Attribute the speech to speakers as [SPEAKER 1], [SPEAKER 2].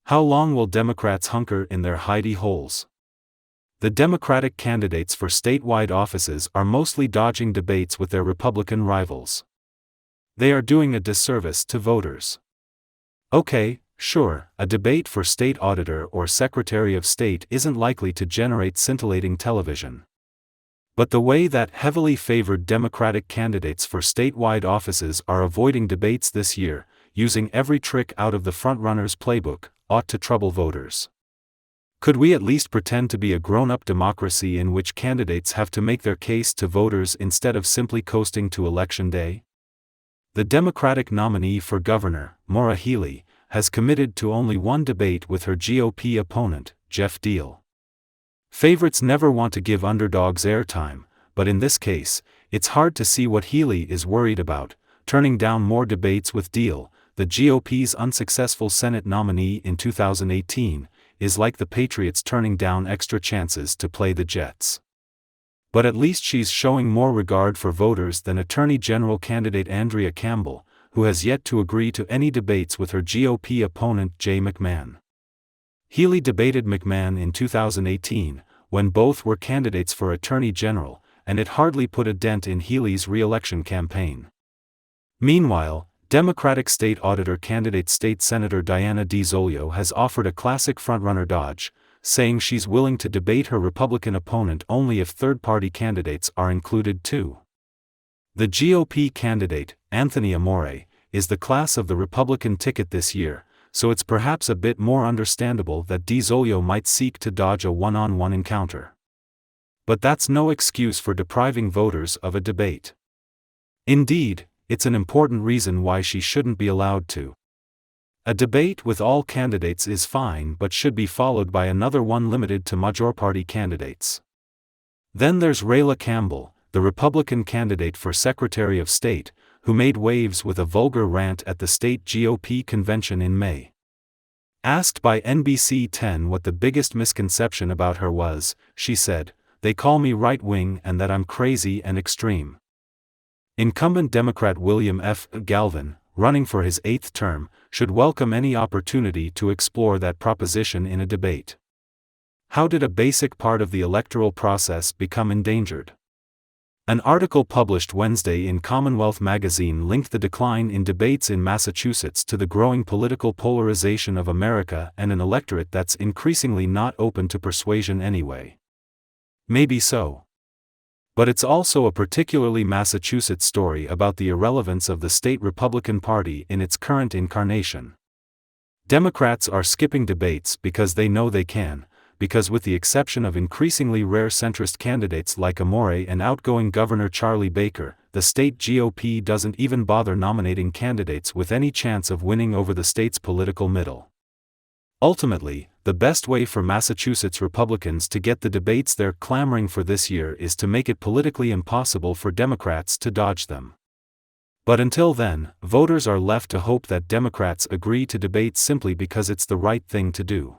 [SPEAKER 1] How long will Democrats hunker in their hidey holes? The Democratic candidates for statewide offices are mostly dodging debates with their Republican rivals. They are doing a disservice to voters. Okay, sure, a debate for state auditor or Secretary of State isn't likely to generate scintillating television. But the way that heavily favored Democratic candidates for statewide offices are avoiding debates this year, using every trick out of the frontrunner's playbook, ought to trouble voters. Could we at least pretend to be a grown-up democracy in which candidates have to make their case to voters instead of simply coasting to Election Day? The Democratic nominee for governor, Maura Healey, has committed to only one debate with her GOP opponent, Jeff Deal. Favorites never want to give underdogs airtime, but in this case, it's hard to see what Healey is worried about, turning down more debates with Deal. The GOP's unsuccessful Senate nominee in 2018, is like the Patriots turning down extra chances to play the Jets. But at least she's showing more regard for voters than Attorney General candidate Andrea Campbell, who has yet to agree to any debates with her GOP opponent Jay McMahon. Healey debated McMahon in 2018, when both were candidates for Attorney General, and it hardly put a dent in Healey's re-election campaign. Meanwhile, Democratic state auditor candidate State Senator Diana DiZolio has offered a classic frontrunner dodge, saying she's willing to debate her Republican opponent only if third-party candidates are included too. The GOP candidate, Anthony Amore, is the class of the Republican ticket this year, so it's perhaps a bit more understandable that DiZolio might seek to dodge a one-on-one encounter. But that's no excuse for depriving voters of a debate. Indeed, it's an important reason why she shouldn't be allowed to. A debate with all candidates is fine but should be followed by another one limited to majority candidates. Then there's Rayla Campbell, the Republican candidate for Secretary of State, who made waves with a vulgar rant at the state GOP convention in May. Asked by NBC 10 what the biggest misconception about her was, she said, "They call me right-wing and that I'm crazy and extreme." Incumbent Democrat William F. Galvin, running for his 8th term, should welcome any opportunity to explore that proposition in a debate. How did a basic part of the electoral process become endangered? An article published Wednesday in Commonwealth magazine linked the decline in debates in Massachusetts to the growing political polarization of America and an electorate that's increasingly not open to persuasion anyway. Maybe so. But it's also a particularly Massachusetts story about the irrelevance of the state Republican Party in its current incarnation. Democrats are skipping debates because they know they can, because with the exception of increasingly rare centrist candidates like Amore and outgoing Governor Charlie Baker, the state GOP doesn't even bother nominating candidates with any chance of winning over the state's political middle. Ultimately, the best way for Massachusetts Republicans to get the debates they're clamoring for this year is to make it politically impossible for Democrats to dodge them. But until then, voters are left to hope that Democrats agree to debate simply because it's the right thing to do.